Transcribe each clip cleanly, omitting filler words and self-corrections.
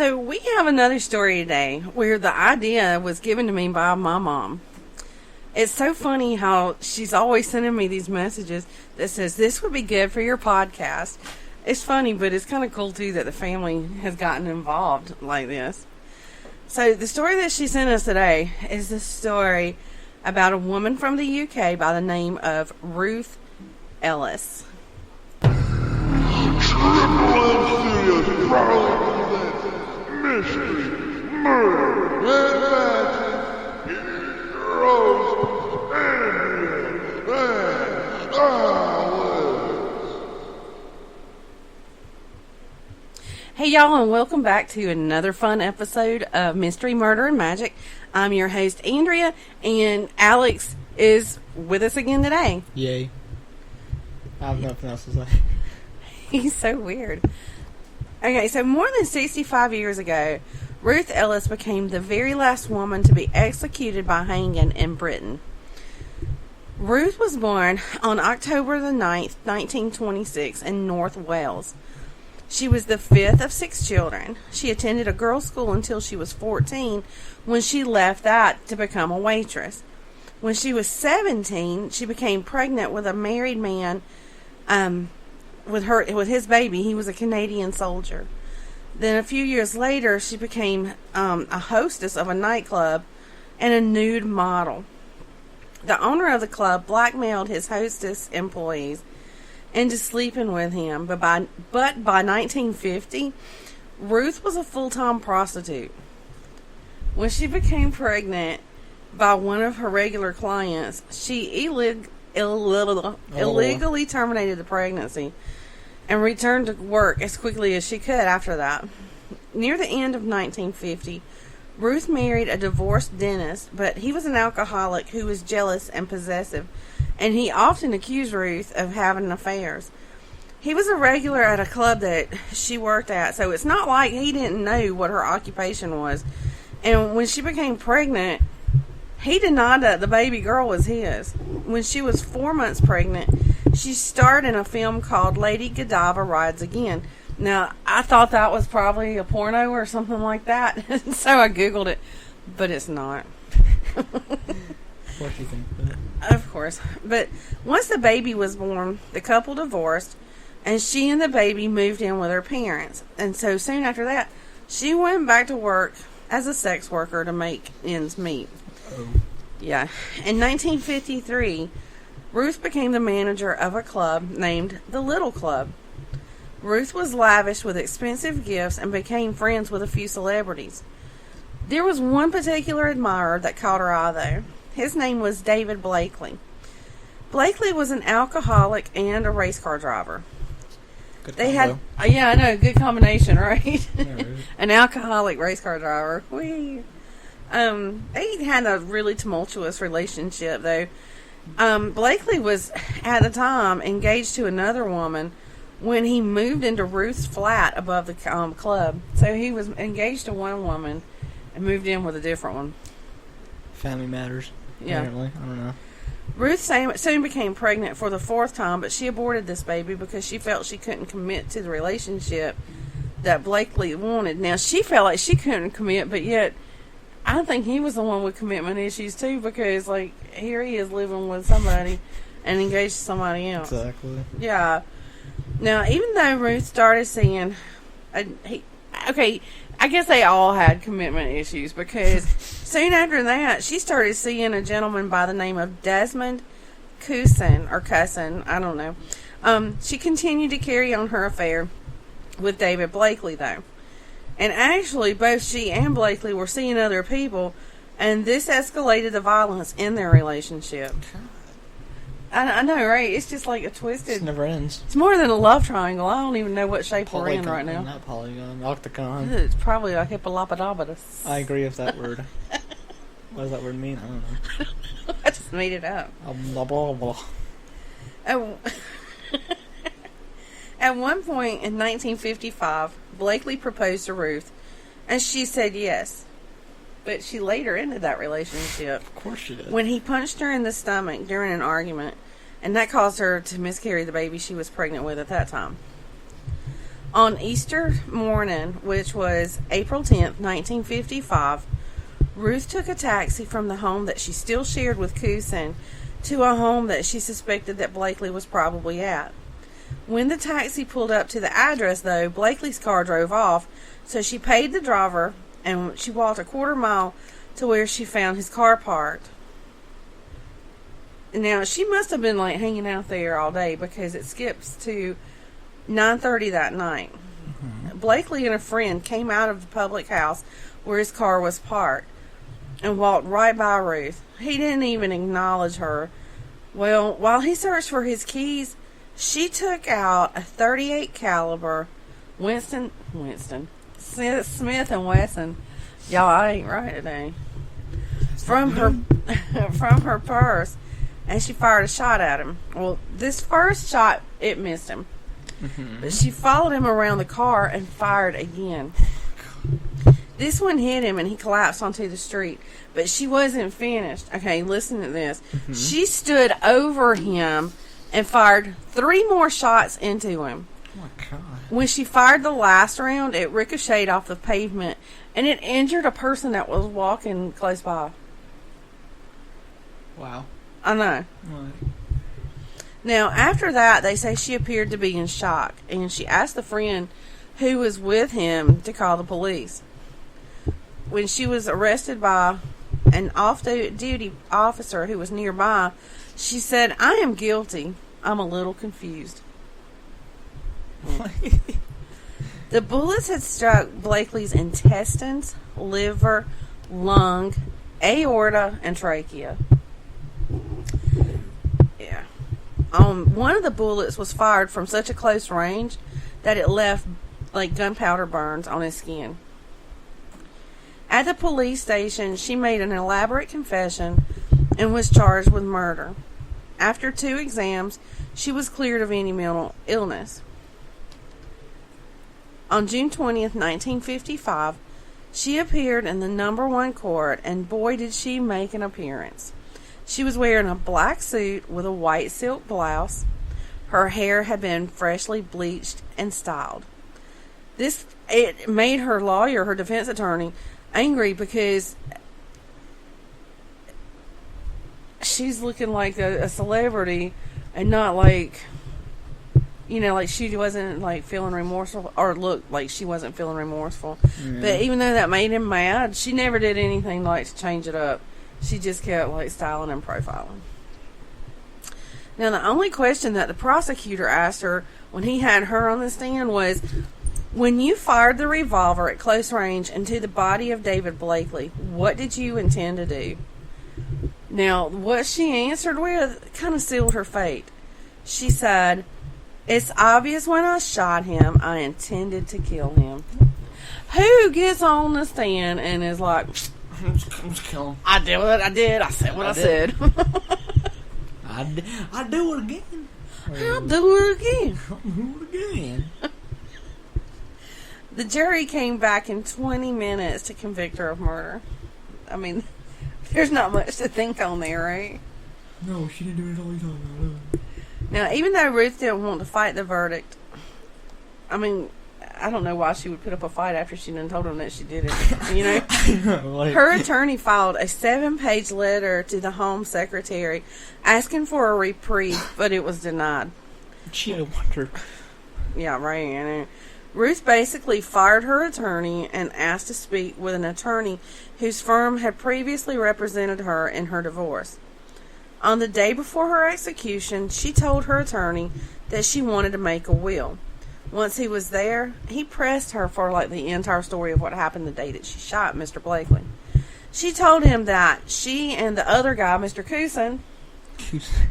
So we have another story today where the idea was given to me by my mom. It's so funny how she's always sending me these messages that says, this would be good for your podcast. It's funny, but it's kind of cool, too, that the family has gotten involved like this. So the story that she sent us today is the story about a woman from the UK by the name of Ruth Ellis. Mystery, murder, and magic, heroes, and Hey y'all, and welcome back to another fun episode of Mystery, Murder, and Magic. I'm your host, Andrea, and Alex is with us again today. Yay. I have nothing else to say. He's so weird. Okay, so more than 65 years ago, Ruth Ellis became the very last woman to be executed by hanging in Britain. Ruth was born on October the 9th, 1926 in North Wales. She was the fifth of 6 children. She attended a girls' school until she was 14, when she left that to become a waitress. When she was 17, she became pregnant with a married man, with his baby. He was a Canadian soldier. Then a few years later, she became a hostess of a nightclub and a nude model. The owner of the club blackmailed his hostess employees into sleeping with him, but by 1950, Ruth was a full-time prostitute. When she became pregnant by one of her regular clients, she illegally terminated the pregnancy and returned to work as quickly as she could after that. Near the end of 1950, Ruth married a divorced dentist, but he was an alcoholic who was jealous and possessive, and he often accused Ruth of having affairs. He was a regular at a club that she worked at, so it's not like he didn't know what her occupation was. And when she became pregnant, he denied that the baby girl was his. When she was 4 months pregnant, she starred in a film called Lady Godiva Rides Again. Now, I thought that was probably a porno or something like that, so I Googled it, but it's not. What do you think of that? Of course. But once the baby was born, the couple divorced, and she and the baby moved in with her parents. And so soon after that, she went back to work as a sex worker to make ends meet. Oh. Yeah. In 1953, Ruth became the manager of a club named the Little Club. Ruth was lavish with expensive gifts and became friends with a few celebrities. There was one particular admirer that caught her eye, though. His name was David Blakely. Blakely was an alcoholic and a race car driver. Good They combo. had, yeah, I know, good combination, right? Yeah, right. An alcoholic race car driver. Whee. They had a really tumultuous relationship, though. Blakely was, at the time, engaged to another woman when he moved into Ruth's flat above the club. So he was engaged to one woman and moved in with a different one. Family matters. Yeah. Apparently. I don't know. Ruth soon became pregnant for the 4th time, but she aborted this baby because she felt she couldn't commit to the relationship that Blakely wanted. Now, she felt like she couldn't commit, but yet I think he was the one with commitment issues too, because like here he is living with somebody and engaged to somebody else. Exactly. Yeah. Now, even though Ruth started seeing, I guess they all had commitment issues, because soon after that, she started seeing a gentleman by the name of Desmond Cusson, I don't know. She continued to carry on her affair with David Blakely, though. And actually, both she and Blakely were seeing other people, and this escalated the violence in their relationship. I know, right? It's just like a twisted... It never ends. It's more than a love triangle. I don't even know what shape we're in right now. Not polygon. Octagon. It's probably like hippolopodobus. I agree with that word. What does that word mean? I don't know. I just made it up. Blah, blah, blah. At one point in 1955, Blakely proposed to Ruth, and she said yes. But she later ended that relationship. Of course she did. When he punched her in the stomach during an argument, and that caused her to miscarry the baby she was pregnant with at that time. On Easter morning, which was April 10th, 1955, Ruth took a taxi from the home that she still shared with Cousin to a home that she suspected that Blakely was probably at. When the taxi pulled up to the address, though, Blakely's car drove off, so she paid the driver and she walked a quarter mile to where she found his car parked. Now, she must have been hanging out there all day, because it skips to 9:30 that night. Mm-hmm. Blakely and a friend came out of the public house where his car was parked and walked right by Ruth. He didn't even acknowledge her. Well, while he searched for his keys, she took out a .38 caliber Smith and Wesson. Y'all, I ain't right today. From her purse, and she fired a shot at him. Well, this first shot, it missed him. Mm-hmm. But she followed him around the car and fired again. This one hit him and he collapsed onto the street. But she wasn't finished. Okay, listen to this. Mm-hmm. She stood over him and fired 3 more shots into him. Oh my God. When she fired the last round, it ricocheted off the pavement and it injured a person that was walking close by. Wow. I know. What? Now, after that, they say she appeared to be in shock, and she asked the friend who was with him to call the police. When she was arrested by an off-duty officer who was nearby, she said, "I am guilty. I'm a little confused." The bullets had struck Blakely's intestines, liver, lung, aorta, and trachea. Yeah. One of the bullets was fired from such a close range that it left gunpowder burns on his skin. At the police station, she made an elaborate confession and was charged with murder. After 2 exams, she was cleared of any mental illness. On June 20th, 1955, she appeared in the number 1 court, and boy did she make an appearance. She was wearing a black suit with a white silk blouse. Her hair had been freshly bleached and styled. It made her lawyer, her defense attorney, angry because she's looking like a celebrity and not she wasn't feeling remorseful, or looked like she wasn't feeling remorseful. Yeah. But even though that made him mad, she never did anything to change it up. She just kept styling and profiling. Now, the only question that the prosecutor asked her when he had her on the stand was, when you fired the revolver at close range into the body of David Blakely, what did you intend to do? Now, what she answered with kind of sealed her fate. She said, "It's obvious when I shot him, I intended to kill him." Who gets on the stand and is like, Just kill him. I did what I did, I said what I said. I do it again. I'll do it again. I'll do it again. The jury came back in 20 minutes to convict her of murder. I mean, there's not much to think on there, right? No, she didn't do it all the time. Now, even though Ruth didn't want to fight the verdict, I mean, I don't know why she would put up a fight after she done told him that she did it. Her attorney filed a 7-page letter to the Home Secretary asking for a reprieve, but it was denied. She had wondered. Yeah, right. Ruth basically fired her attorney and asked to speak with an attorney whose firm had previously represented her in her divorce. On the day before her execution, she told her attorney that she wanted to make a will. Once he was there, he pressed her for the entire story of what happened the day that she shot Mr. Blakely. She told him that she and the other guy, Mr. Cousin,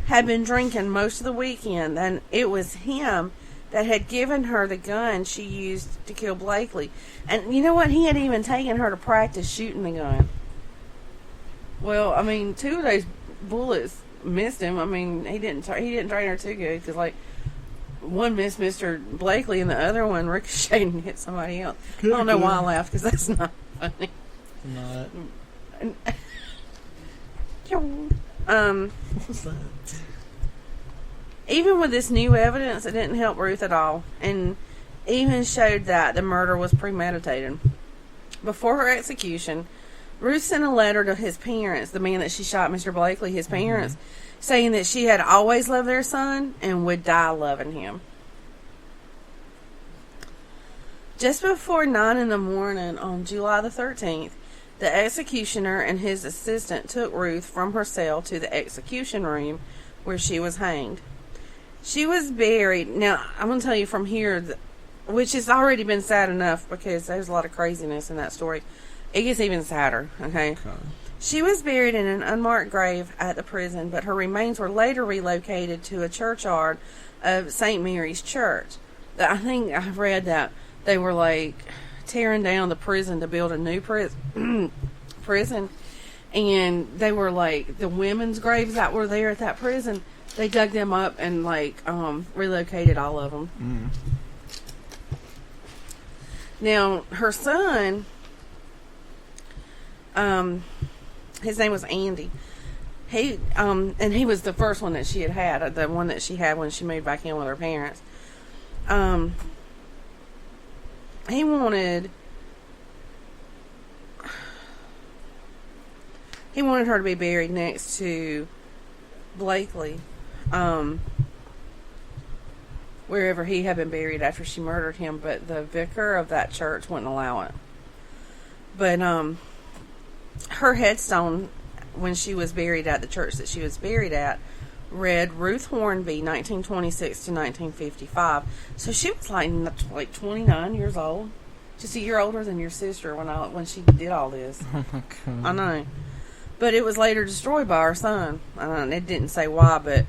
had been drinking most of the weekend, and it was him that had given her the gun she used to kill Blakely. And you know what? He had even taken her to practice shooting the gun. Well, I mean, 2 of those bullets missed him. I mean, he didn't train her too good, because one missed Mr. Blakely and the other one ricocheted and hit somebody else. I don't know why I laughed, because that's not funny. Not. What's that? Even with this new evidence, it didn't help Ruth at all. And even showed that the murder was premeditated. Before her execution, Ruth sent a letter to his parents, the man that she shot, Mr. Blakely, his parents, saying that she had always loved their son and would die loving him. Just before 9 in the morning on July the 13th, the executioner and his assistant took Ruth from her cell to the execution room where she was hanged. She was buried. Now, I'm going to tell you from here, which has already been sad enough because there's a lot of craziness in that story. It gets even sadder, okay? She was buried in an unmarked grave at the prison, but her remains were later relocated to a churchyard of St. Mary's Church. I think I read that they were like tearing down the prison to build a new prison, and they were like the women's graves that were there at that prison. They dug them up and like relocated all of them. Now her son, his name was Andy. He and he was the first one that she had, the one that she had when she moved back in with her parents. He wanted her to be buried next to Blakely, wherever he had been buried after she murdered him, but the vicar of that church wouldn't allow it. But her headstone, when she was buried at the church that she was buried at, read Ruth Hornby, 1926 to 1955. So she was like 29 years old, just a year older than your sister when she did all this. Oh my God. I know, but it was later destroyed by her son. It didn't say why, but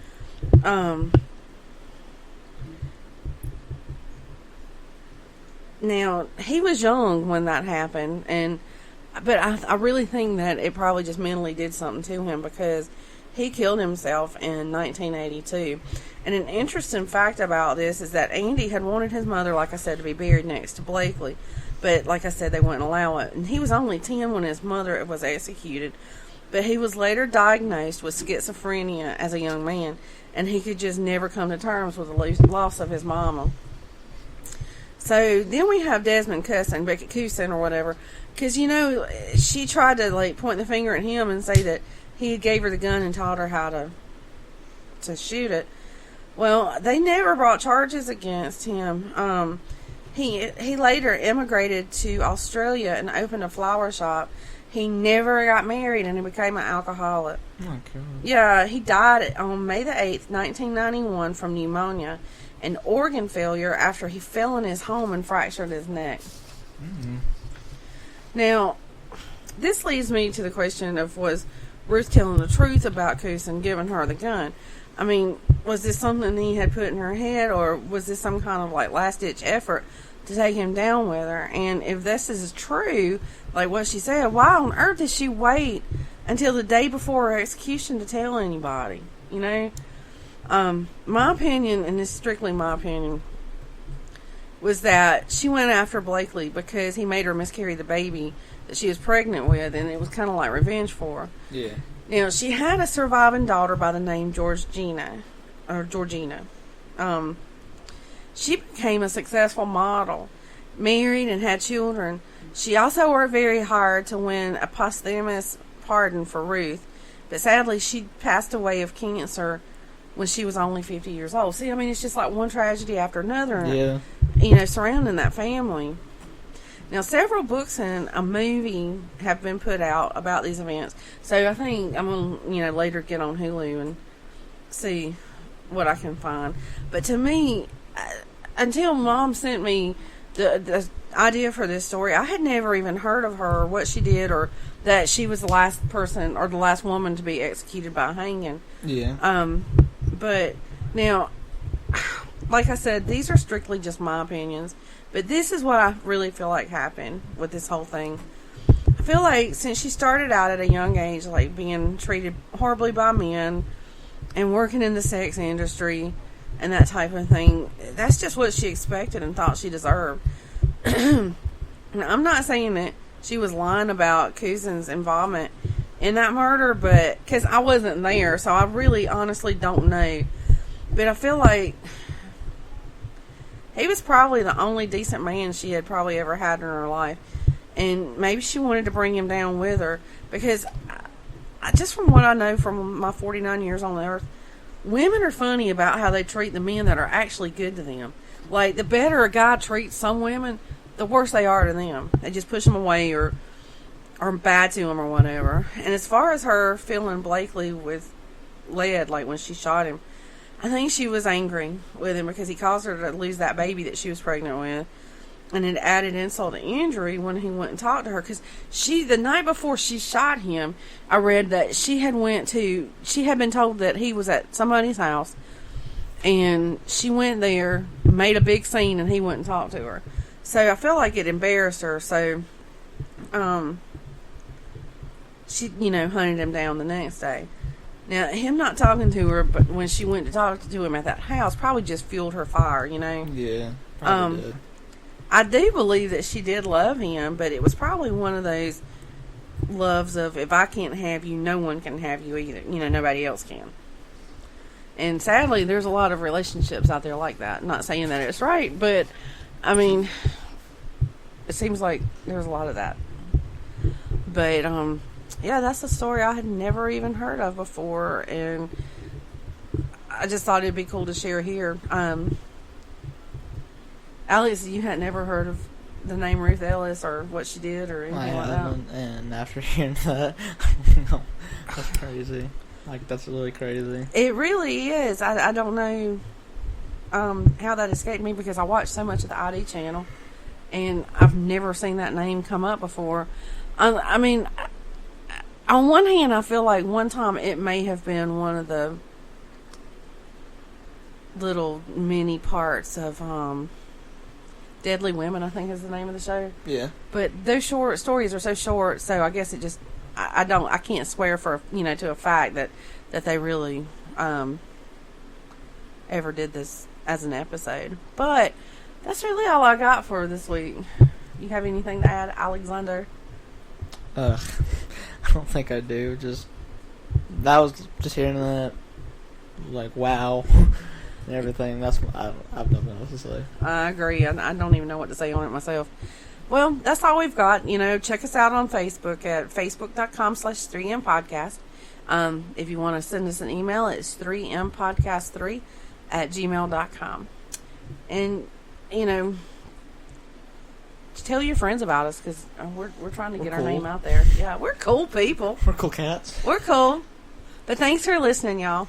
now he was young when that happened, but I really think that it probably just mentally did something to him because he killed himself in 1982. And an interesting fact about this is that Andy had wanted his mother, like I said, to be buried next to Blakely. But like I said, they wouldn't allow it. And he was only 10 when his mother was executed. But he was later diagnosed with schizophrenia as a young man. And he could just never come to terms with the loss of his mama. So then we have Desmond Cousin or whatever. Because, she tried to point the finger at him and say that he gave her the gun and taught her how to shoot it. Well, they never brought charges against him. He later immigrated to Australia and opened a flower shop. He never got married and he became an alcoholic. Oh, God. Yeah, he died on May the 8th, 1991 from pneumonia and organ failure after he fell in his home and fractured his neck. Mm-hmm. Now, this leads me to the question of, was Ruth telling the truth about Cousin giving her the gun? I mean, was this something he had put in her head, or was this some kind of last-ditch effort to take him down with her? And if this is true, like what she said, why on earth did she wait until the day before her execution to tell anybody? My opinion, and this is strictly my opinion, was that she went after Blakely because he made her miscarry the baby that she was pregnant with, and it was kind of like revenge for her. Yeah. Now, she had a surviving daughter by the name Georgina. She became a successful model, married, and had children. She also worked very hard to win a posthumous pardon for Ruth, but sadly, she passed away of cancer when she was only 50 years old. See, I mean, it's just like one tragedy after another. Yeah. Surrounding that family. Now, several books and a movie have been put out about these events. So I think I'm going to, later get on Hulu and see what I can find. But to me, until Mom sent me the idea for this story, I had never even heard of her or what she did, or that she was the last person or the last woman to be executed by hanging. Yeah. But now, like I said, these are strictly just my opinions. But this is what I really feel like happened with this whole thing. I feel like since she started out at a young age, being treated horribly by men and working in the sex industry and that type of thing, that's just what she expected and thought she deserved. Now, I'm not saying that she was lying about Cousin's involvement in that murder, but because I wasn't there, so I really honestly don't know. But I feel like He was probably the only decent man she had probably ever had in her life. And maybe she wanted to bring him down with her. Because, just from what I know from my 49 years on the earth, women are funny about how they treat the men that are actually good to them. Like, the better a guy treats some women, the worse they are to them. They just push them away or bad to them or whatever. And as far as her filling Blakely with lead, like when she shot him, I think she was angry with him because he caused her to lose that baby that she was pregnant with. And it added insult to injury when he went and talked to her. Because the night before she shot him, I read that she had been told that he was at somebody's house. And she went there, made a big scene, and he went and talked to her. So I feel like it embarrassed her. So, she, hunted him down the next day. Now, him not talking to her, but when she went to talk to him at that house, probably just fueled her fire, Yeah, probably did. I do believe that she did love him, but it was probably one of those loves of, if I can't have you, no one can have you either. Nobody else can. And sadly, there's a lot of relationships out there like that. I'm not saying that it's right, but, I mean, it seems like there's a lot of that. But, yeah, that's a story I had never even heard of before, and I just thought it'd be cool to share here. Alex, you had never heard of the name Ruth Ellis or what she did or anything like that? And after hearing that, no, that's crazy. Like, that's really crazy. It really is. I don't know how that escaped me because I watched so much of the ID channel, and I've never seen that name come up before. I mean, on one hand, I feel like one time it may have been one of the little mini parts of Deadly Women, I think is the name of the show. Yeah. But those short stories are so short, so I guess it just, I can't swear for, to a fact that they really ever did this as an episode. But that's really all I got for this week. You have anything to add, Alexander? I don't think I do. Just hearing that, like, wow, and everything. That's I've nothing else to say. I agree. I don't even know what to say on it myself. Well, that's all we've got. Check us out on Facebook at facebook.com/3mpodcast. If you want to send us an email, it's 3mpodcast3@gmail.com. And, tell your friends about us because we're trying to get our name out there. Yeah, we're cool people. We're cool cats. We're cool. But thanks for listening, y'all.